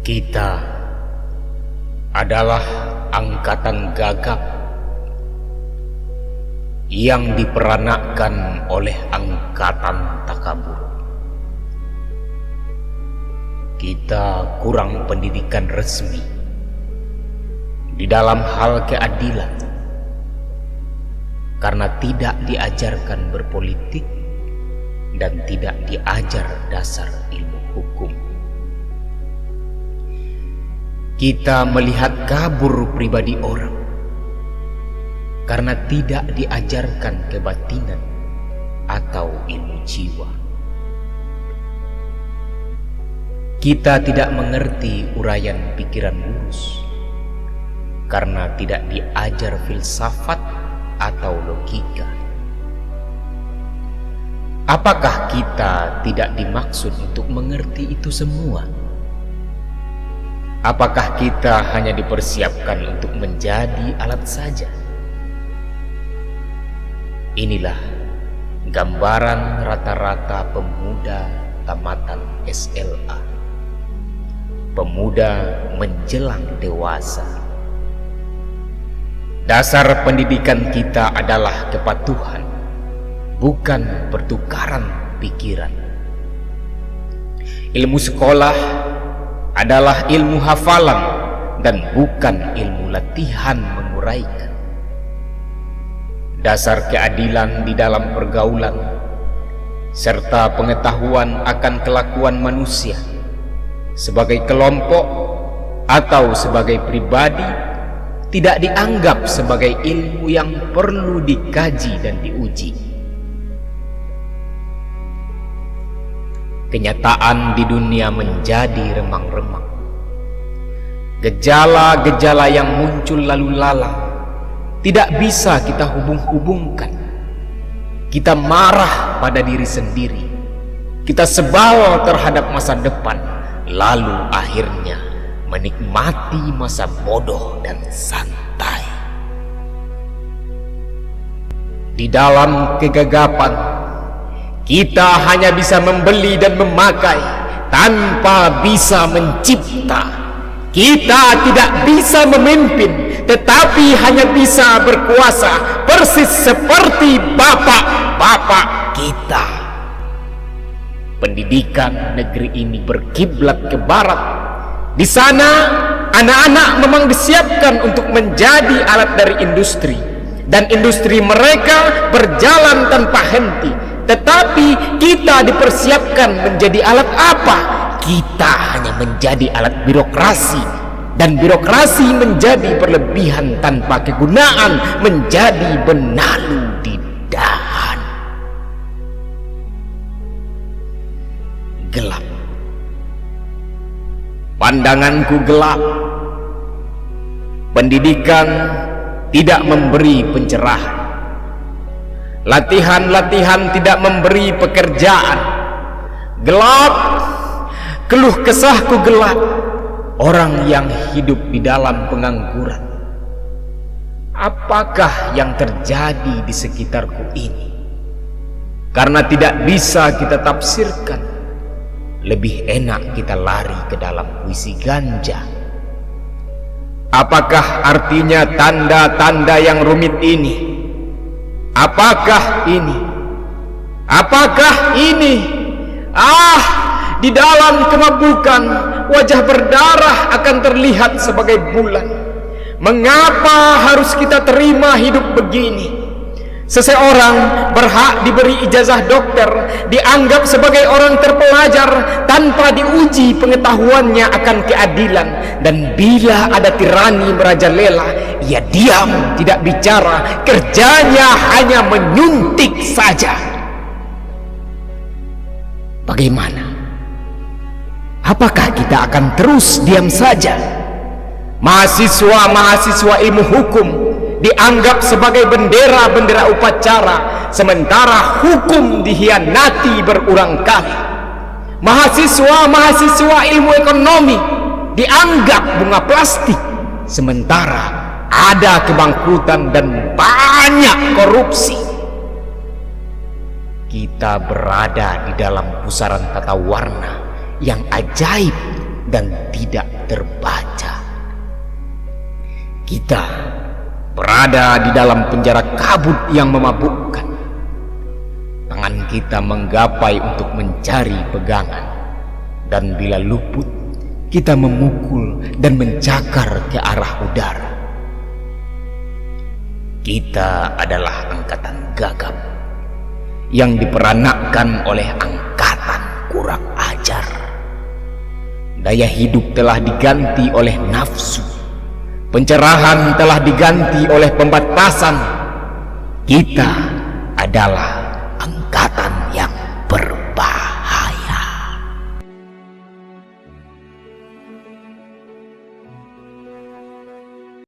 Kita adalah angkatan gagap yang diperanakkan oleh angkatan takabur. Kita kurang pendidikan resmi di dalam hal keadilan karena tidak diajarkan berpolitik dan tidak diajar dasar ilmu hukum. Kita melihat kabur pribadi orang karena tidak diajarkan kebatinan atau ilmu jiwa. Kita tidak mengerti uraian pikiran lurus karena tidak diajar filsafat atau logika. Apakah kita tidak dimaksud untuk mengerti itu semua? Apakah kita hanya dipersiapkan untuk menjadi alat saja? Inilah gambaran rata-rata pemuda tamatan SLA, pemuda menjelang dewasa. Dasar pendidikan kita adalah kepatuhan, bukan pertukaran pikiran. Ilmu sekolah adalah ilmu hafalan dan bukan ilmu latihan menguraikan. Dasar keadilan di dalam pergaulan serta pengetahuan akan kelakuan manusia sebagai kelompok atau sebagai pribadi tidak dianggap sebagai ilmu yang perlu dikaji dan diuji. Kenyataan di dunia menjadi remang-remang. Gejala-gejala yang muncul lalu lalang tidak bisa kita hubung-hubungkan. Kita marah pada diri sendiri. Kita sebal terhadap masa depan, lalu akhirnya menikmati masa bodoh dan santai. Di dalam kegagapan, kita hanya bisa membeli dan memakai tanpa bisa mencipta. Kita tidak bisa memimpin, tetapi hanya bisa berkuasa persis seperti bapak-bapak kita. Pendidikan negeri ini berkiblat ke barat. Di sana anak-anak memang disiapkan untuk menjadi alat dari industri, dan industri mereka berjalan tanpa henti. Tetapi kita dipersiapkan menjadi alat apa? Kita hanya menjadi alat birokrasi, dan birokrasi menjadi berlebihan tanpa kegunaan, menjadi benalu di dahan. Gelap. Pandanganku gelap. Pendidikan tidak memberi pencerahan. Latihan-latihan tidak memberi pekerjaan. Gelap. Keluh kesahku gelap. Orang yang hidup di dalam pengangguran. Apakah yang terjadi di sekitarku ini? Karena tidak bisa kita tafsirkan, lebih enak kita lari ke dalam puisi ganja. Apakah artinya tanda-tanda yang rumit ini? Apakah ini? Apakah ini? Di dalam kemabukan, wajah berdarah akan terlihat sebagai bulan. Mengapa harus kita terima hidup begini? Seseorang berhak diberi ijazah dokter, dianggap sebagai orang terpelajar tanpa diuji pengetahuannya akan keadilan. Dan bila ada tirani merajalela, ia diam, tidak bicara, kerjanya hanya menyuntik saja. Bagaimana? Apakah kita akan terus diam saja? Mahasiswa-mahasiswa ilmu hukum dianggap sebagai bendera-bendera upacara, sementara hukum dihianati berulang kali. Mahasiswa-mahasiswa ilmu ekonomi dianggap bunga plastik, sementara ada kebangkrutan dan banyak korupsi. Kita berada di dalam pusaran tata warna yang ajaib dan tidak terbaca. Kita berada di dalam penjara kabut yang memabukkan. Tangan kita menggapai untuk mencari pegangan, dan bila luput, kita memukul dan mencakar ke arah udara. Kita adalah angkatan gagap yang diperanakkan oleh angkatan kurang ajar. Daya hidup telah diganti oleh nafsu, pencerahan telah diganti oleh pembatasan. Kita adalah angkatan